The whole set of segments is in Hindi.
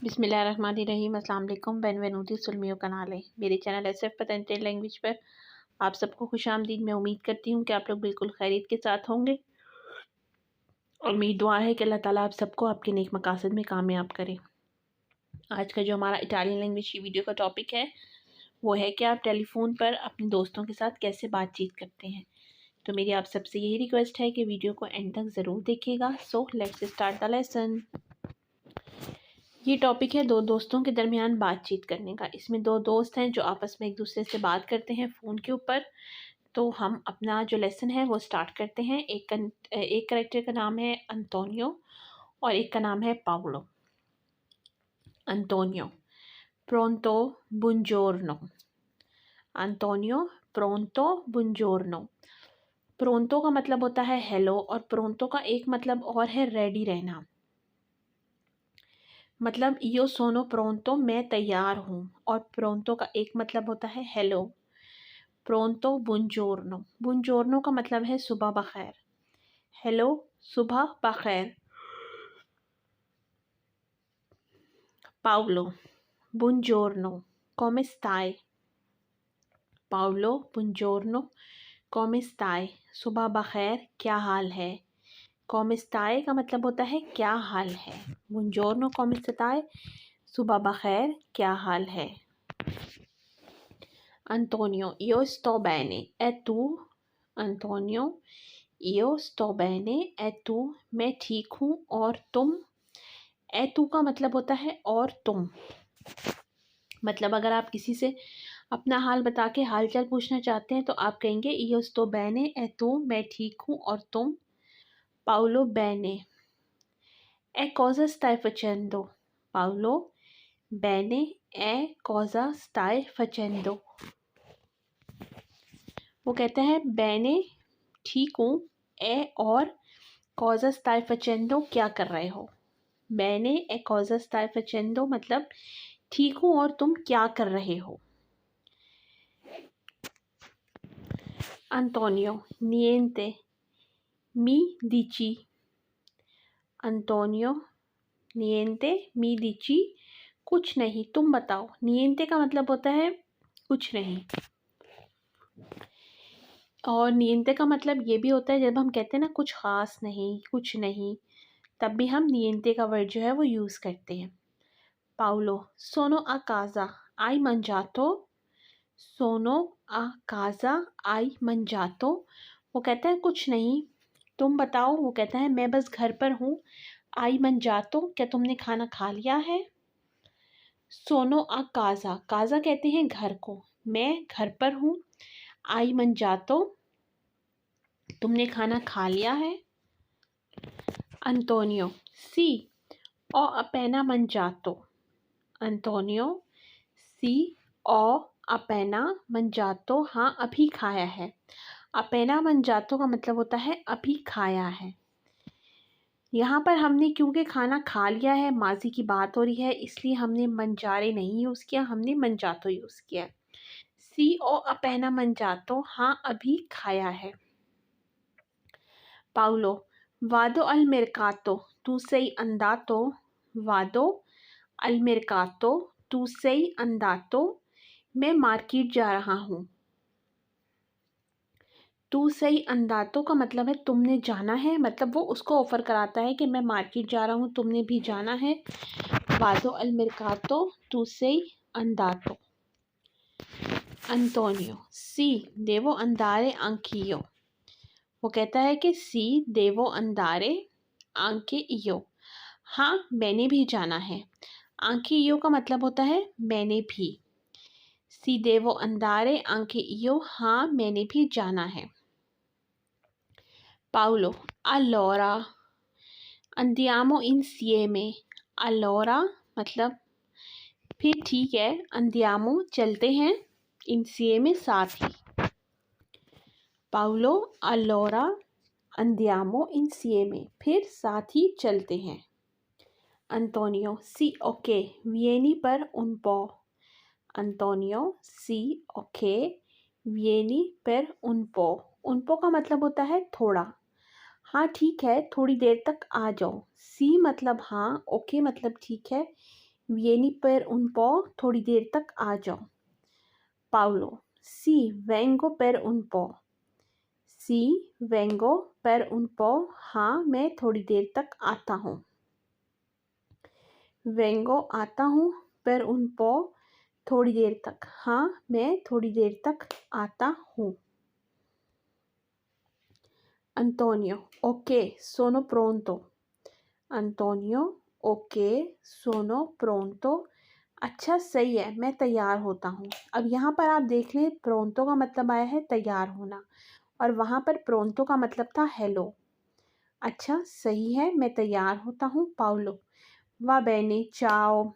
बिस्मिल्लाहिर्रहमानिर्रहीम अस्सलाम वालेकुम बेनवेनुती sul mio canale। मेरे चैनल SF पतंजलि लैंग्वेज पर आप सबको खुशामदीद। मैं उम्मीद करती हूँ कि आप लोग बिल्कुल खैरियत के साथ होंगे और मेरी दुआ है कि अल्लाह ताला आप सबको आपके नेक मकासद में कामयाब करे। आज का जो हमारा इटालियन लैंग्वेज की वीडियो का टॉपिक है वो है कि आप टेलीफोन पर अपने दोस्तों के साथ कैसे बातचीत करते हैं। तो मेरी आप सबसे यही रिक्वेस्ट है कि वीडियो को एंड तक ज़रूर देखिएगा। So let's start the lesson. ये टॉपिक है दो दोस्तों के दरमियान बातचीत करने का। इसमें दो दोस्त हैं जो आपस में एक दूसरे से बात करते हैं फ़ोन के ऊपर। तो हम अपना जो लेसन है वो स्टार्ट करते हैं। एक करेक्टर का नाम है अंतोनियो और एक का नाम है पाउलो। अंतोनियो प्रोंतो बुंजोर्नो। अंतोनियो प्रोंतो बुंजोर्नो। प्रोंतो का मतलब होता है हेलो और प्रोंतो का एक मतलब और है रेडी रहना। मतलब यो सोनो प्रोंतो मैं तैयार हूँ और प्रोंतो का एक मतलब होता है हेलो। प्रोंतो बुंजोर्नो। बुंजोर्नो का मतलब है सुबह बखैर। हेलो सुबह बखैर। पाउलो बुंजोर्नो come stai। पाउलो बुंजोर्नो come stai। सुबह बखैर क्या हाल है। come stai का मतलब होता है क्या हाल है। बुंजोर्नो come stai सुबह बखैर क्या हाल है। Antonio, io sto bene, e tu? Antonio, io sto bene, e tu? मैं ठीक हूँ और तुम। ए तू का मतलब होता है और तुम। मतलब अगर आप किसी से अपना हाल बता के हाल चाल पूछना चाहते हैं तो आप कहेंगे io sto bene, e tu? मैं ठीक हूँ और तुम। Paolo bene, e cosa stai facendo? Paolo bene, e cosa stai facendo? वो कहता है बैने ठीक हूँ, ए और कॉजा स्टाई फचेंडो क्या कर रहे हो। बैने ए कॉजा स्टाई फचेंडो मतलब ठीक हूँ और तुम क्या कर रहे हो। अंतोनियो निएंते मी दिची। अंतोनियो निएंते मी दिची कुछ नहीं तुम बताओ। निएंते का मतलब होता है कुछ नहीं और नियंते का मतलब ये भी होता है जब हम कहते हैं ना कुछ ख़ास नहीं कुछ नहीं, तब भी हम नियंते का वर्ड जो है वो यूज़ करते हैं। पाउलो सोनो आ काज़ा आई मंजातो। सोनो आ काज़ा आई मंजातो। वो कहता है कुछ नहीं तुम बताओ। वो कहता है मैं बस घर पर हूँ। आई मंजातो क्या तुमने खाना खा लिया है। सोनो आ काज़ा, काज़ा कहते हैं घर को। मैं घर पर हूँ। आई मंजातो तुमने खाना खा लिया है। अंतोनियो सी ओ अपेना मंजातो। अंतोनियो सी ओ अपेना मंजातो हाँ अभी खाया है। अपेना मंजातो का मतलब होता है अभी खाया है। यहाँ पर हमने क्योंकि खाना खा लिया है माजी की बात हो रही है इसलिए हमने मंजारे नहीं यूज़ किया, हमने मंजातो यूज़ किया। सी ओ अपेना मंजातो हाँ अभी खाया है। पाउलो वादो अल मेरकातो तू सही अंदातो। वादो अल मेरकातो तू सही अंदातो मैं मार्केट जा रहा हूँ। तू सही अंदातो का मतलब है तुमने जाना है, मतलब वो उसको ऑफ़र कराता है कि मैं मार्केट जा रहा हूँ तुमने भी जाना है। वादो अल मेरकातो तू सही अंदातो। अंतोनियो सी देवो अंदारे आंखियो। वो कहता है कि सी देवो अंदारे आंखे इयो हाँ मैंने भी जाना है। आंखे इयो का मतलब होता है मैंने भी। सी देवो अंदारे आंखे इयो हाँ मैंने भी जाना है। Paulo allora andiamo insieme। allora मतलब फिर ठीक है। andiamo चलते हैं। insieme साथ ही। पाउलो allora andiamo insieme फिर साथ ही चलते हैं। अंतोनियो सी okay vieni per un po। Antonio सी okay vieni per un po। un po का मतलब होता है थोड़ा। हाँ ठीक है थोड़ी देर तक आ जाओ। सी मतलब हाँ, ओके मतलब ठीक है, विeni per un po', थोड़ी देर तक आ जाओ। Paulo, sì, vengo per un po'। sì, vengo per un po', हाँ मैं थोड़ी देर तक आता हूँ। vengo आता हूँ, per un po' थोड़ी देर तक, हाँ मैं थोड़ी देर तक आता हूँ। Antonio, ok, sono pronto। Antonio, ok, sono pronto। अच्छा सही है, मैं तैयार होता हूँ। अब यहाँ पर आप देख लें, प्रोंतो का मतलब आया है तैयार होना, और वहाँ पर प्रोंतो का मतलब था हेलो। अच्छा सही है, मैं तैयार होता हूँ। पाउलो, वा बैने, चाओ।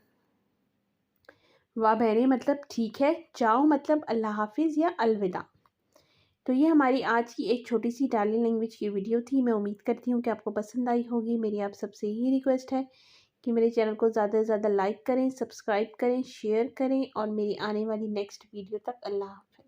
वा बैने मतलब ठीक है, चाओ मतलब अल्लाह हाफिज़ या अलविदा। तो ये हमारी आज की एक छोटी सी इटालियन लैंग्वेज की वीडियो थी। मैं उम्मीद करती हूँ कि आपको पसंद आई होगी। मेरी आप सबसे यही रिक्वेस्ट है कि मेरे चैनल को ज़्यादा से ज़्यादा लाइक करें, सब्सक्राइब करें, शेयर करें, और मेरी आने वाली नेक्स्ट वीडियो तक अल्लाह हाफ़िज़।